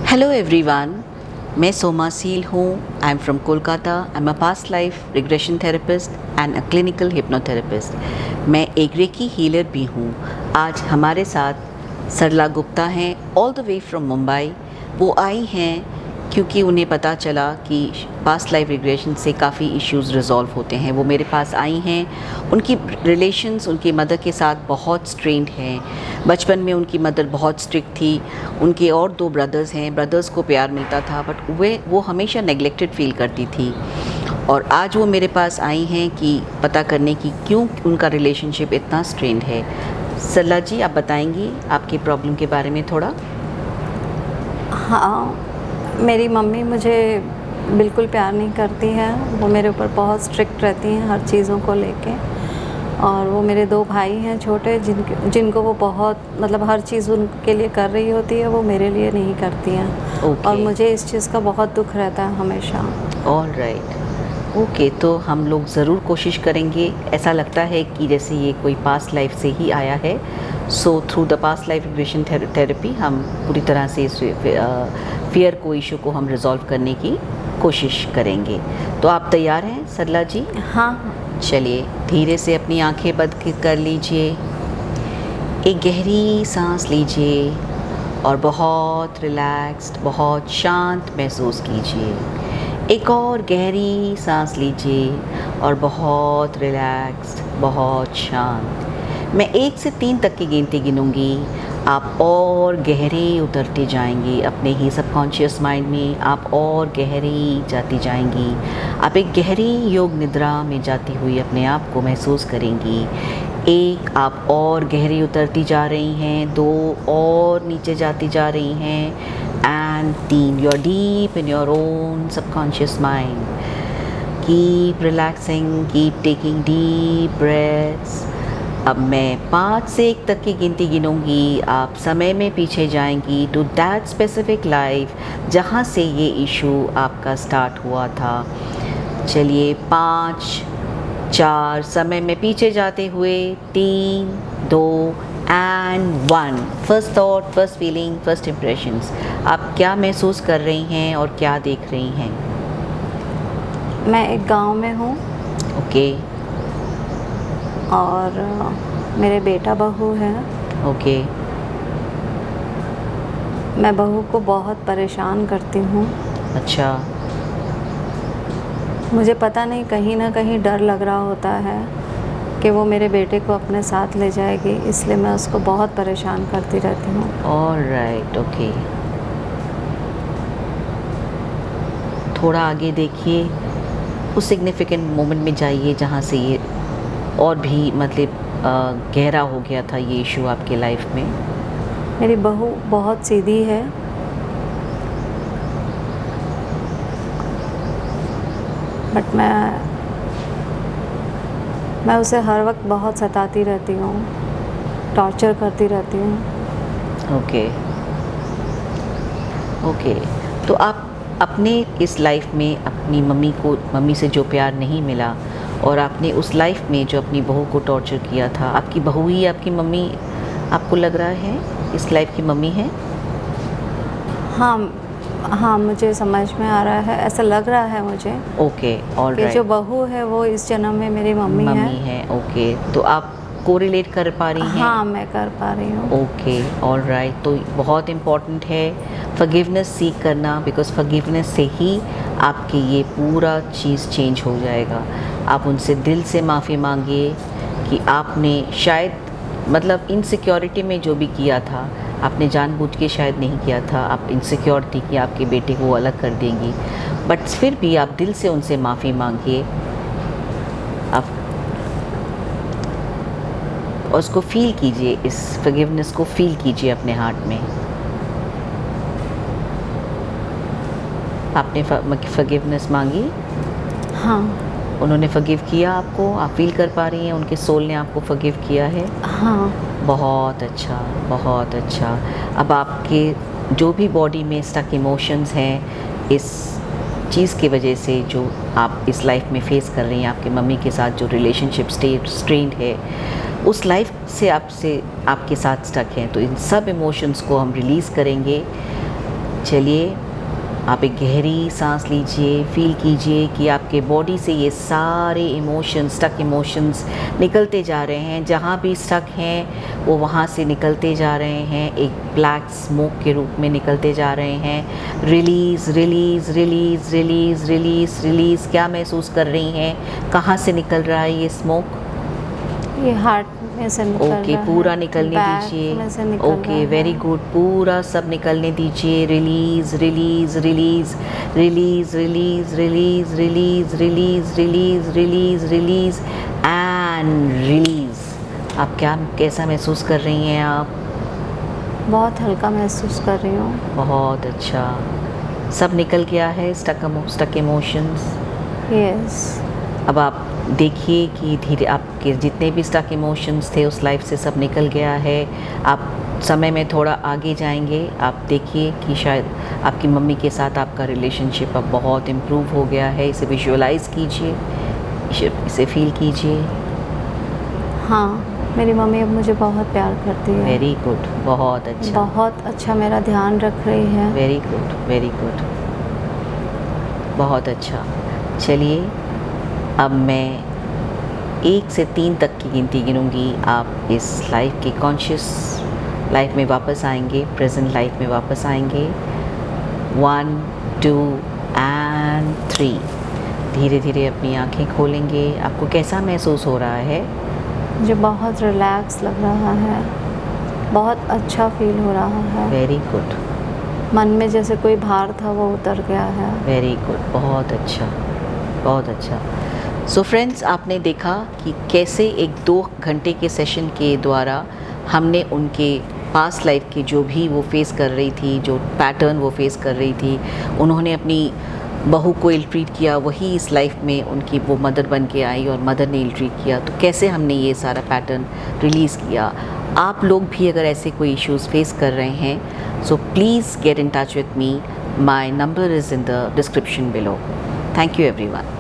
Hello everyone, मैं Soma seal हूँ। I am from Kolkata. I am a past life regression therapist and a clinical hypnotherapist. मैं एक recce healer भी हूँ। आज हमारे साथ सरला गुप्ता हैं, all the way from Mumbai. वो आई हैं क्योंकि उन्हें पता चला कि पास्ट लाइफ रिग्रेशन से काफ़ी इश्यूज़ रिजॉल्व होते हैं। वो मेरे पास आई हैं। उनकी रिलेशंस उनकी मदर के साथ बहुत स्ट्रेंड हैं। बचपन में उनकी मदर बहुत स्ट्रिक्ट थी। उनके और 2 ब्रदर्स हैं। ब्रदर्स को प्यार मिलता था बट वो हमेशा नेग्लेक्टेड फील करती थी। और आज वो मेरे पास आई हैं कि पता करने की क्यों उनका रिलेशनशिप इतना स्ट्रेंड है। सरला जी, आप बताएंगी आपकी प्रॉब्लम के बारे में थोड़ा? हाँ, मेरी मम्मी मुझे बिल्कुल प्यार नहीं करती है। वो मेरे ऊपर बहुत स्ट्रिक्ट रहती हैं हर चीज़ों को लेके। और वो मेरे 2 भाई हैं छोटे, जिनको वो बहुत हर चीज़ उनके लिए कर रही होती है, वो मेरे लिए नहीं करती हैं। ओके। और मुझे इस चीज़ का बहुत दुख रहता है हमेशा। All right. ओके, तो हम लोग ज़रूर कोशिश करेंगे। ऐसा लगता है कि जैसे ये कोई पास्ट लाइफ से ही आया है। So through the past life regression therapy हम पूरी तरह से इस फियर को इशू को हम रिजॉल्व करने की कोशिश करेंगे। तो आप तैयार हैं सरला जी? हाँ। चलिए, धीरे से अपनी आंखें बंद कर लीजिए। एक गहरी सांस लीजिए और बहुत रिलैक्स्ड, बहुत शांत महसूस कीजिए। एक और गहरी सांस लीजिए और बहुत रिलैक्स्ड, बहुत शांत। मैं 1 से 3 तक की गिनती गिनूंगी। आप और गहरे उतरते जाएंगे अपने ही सबकॉन्शियस माइंड में। आप और गहरी जाती जाएंगी। आप एक गहरी योग निद्रा में जाती हुई अपने आप को महसूस करेंगी। 1, आप और गहरी उतरती जा रही हैं। 2, और नीचे जाती जा रही हैं। And 3, you're deep in your own subconscious mind. Keep relaxing, keep taking deep breaths. अब मैं 5 से 1 तक की गिनती गिनूंगी। आप समय में पीछे जाएंगी टू दैट स्पेसिफिक लाइफ जहाँ से ये इशू आपका स्टार्ट हुआ था। चलिए, 5, 4, समय में पीछे जाते हुए 3, 2 and 1। First thought, first feeling, first impressions. आप क्या महसूस कर रही हैं और क्या देख रही हैं? मैं एक गांव में हूँ। ओके। और मेरे बेटा बहू है। ओके। मैं बहू को बहुत परेशान करती हूँ। अच्छा। मुझे पता नहीं, कहीं ना कहीं डर लग रहा होता है कि वो मेरे बेटे को अपने साथ ले जाएगी, इसलिए मैं उसको बहुत परेशान करती रहती हूँ। All right. ओके, थोड़ा आगे देखिए, उस सिग्निफिकेंट मोमेंट में जाइए जहाँ से ये और भी गहरा हो गया था ये इशू आपके लाइफ में। मेरी बहू बहुत सीधी है। बट मैं उसे हर वक्त बहुत सताती रहती हूँ, टॉर्चर करती रहती हूँ। ओके। ओके, तो आप अपने इस लाइफ में अपनी मम्मी से जो प्यार नहीं मिला और आपने उस लाइफ में जो अपनी बहू को टॉर्चर किया था, आपकी बहू ही आपकी मम्मी आपको लग रहा है इस लाइफ की मम्मी है? हाँ, मुझे समझ में आ रहा है, ऐसा लग रहा है मुझे। ओके, ऑल कि राइट। जो बहू है वो इस जन्म में मेरी मम्मी है। ओके, तो आप कोरिलेट कर पा रही हैं? हाँ, मैं कर पा रही हूँ। Okay, all right. तो बहुत इम्पॉर्टेंट है फॉरगिवनेस सीख करना, बिकॉज फॉरगिवनेस से ही आपकी ये पूरा चीज़ चेंज हो जाएगा। आप उनसे दिल से माफ़ी मांगिए कि आपने शायद इनसिक्योरिटी में जो भी किया था, आपने जानबूझ के शायद नहीं किया था। आप इनसिक्योर थी कि आपके बेटे को अलग कर देंगी, बट फिर भी आप दिल से उनसे माफ़ी मांगिए। आप और उसको फील कीजिए, इस फॉरगिवनेस को फील कीजिए अपने हार्ट में। आपने फॉरगिवनेस मांगी? हाँ। उन्होंने फॉरगिव किया आपको? आप फील कर पा रही हैं उनके सोल ने आपको फॉरगिव किया है? हाँ। बहुत अच्छा, बहुत अच्छा। अब आपके जो भी बॉडी में स्टक इमोशंस हैं इस चीज़ की वजह से जो आप इस लाइफ में फेस कर रही हैं, आपके मम्मी के साथ जो रिलेशनशिप स्ट्रेंड है, उस लाइफ से आपके साथ स्टक हैं, तो इन सब इमोशंस को हम रिलीज़ करेंगे। चलिए, आप एक गहरी सांस लीजिए, फील कीजिए कि आपके बॉडी से ये सारे इमोशंस, स्टक इमोशंस निकलते जा रहे हैं। जहाँ भी स्टक हैं वो वहाँ से निकलते जा रहे हैं, एक ब्लैक स्मोक के रूप में निकलते जा रहे हैं। Release release release release release release. क्या महसूस कर रही हैं? कहाँ से निकल रहा है ये स्मोक? ये हार्ट में से निकल ओके, रहा पूरा है, निकलने बैक में से दीजिए। निकल ओके, रहा वेरी है। गुड, पूरा सब निकलने दीजिए। Release release release release release release release release release release release and release. आप क्या, कैसा महसूस कर रही हैं आप? बहुत हल्का महसूस कर रही हूँ। बहुत अच्छा, सब निकल गया है, स्टक इमोशंस। यस। अब आप देखिए कि धीरे आपके जितने भी स्टक इमोशंस थे उस लाइफ से सब निकल गया है। आप समय में थोड़ा आगे जाएंगे, आप देखिए कि शायद आपकी मम्मी के साथ आपका रिलेशनशिप अब बहुत इम्प्रूव हो गया है। इसे विजुअलाइज़ कीजिए, इसे फील कीजिए। हाँ, मेरी मम्मी अब मुझे बहुत प्यार करती है। वेरी गुड, बहुत अच्छा, बहुत अच्छा मेरा ध्यान रख रही है। वेरी गुड, वेरी गुड, बहुत अच्छा। चलिए, अब मैं 1 से 3 तक की गिनती गिनूँगी। आप इस लाइफ की कॉन्शियस लाइफ में वापस आएंगे, प्रेजेंट लाइफ में वापस आएंगे। 1, 2 एंड 3। धीरे धीरे अपनी आंखें खोलेंगे। आपको कैसा महसूस हो रहा है? मुझे बहुत रिलैक्स लग रहा है, बहुत अच्छा फील हो रहा है। वेरी गुड, मन में जैसे कोई भार था वो उतर गया है। वेरी गुड, बहुत अच्छा, बहुत अच्छा। सो फ्रेंड्स, आपने देखा कि कैसे एक 2 घंटे के सेशन के द्वारा हमने उनके पास्ट लाइफ के जो भी वो फेस कर रही थी, जो पैटर्न वो फेस कर रही थी, उन्होंने अपनी बहू को इल ट्रीट किया, वही इस लाइफ में उनकी वो मदर बन के आई और मदर ने इल ट्रीट किया। तो कैसे हमने ये सारा पैटर्न रिलीज़ किया। आप लोग भी अगर ऐसे कोई इश्यूज़ फेस कर रहे हैं, so please get in touch with me. My number is in the description below. Thank you everyone.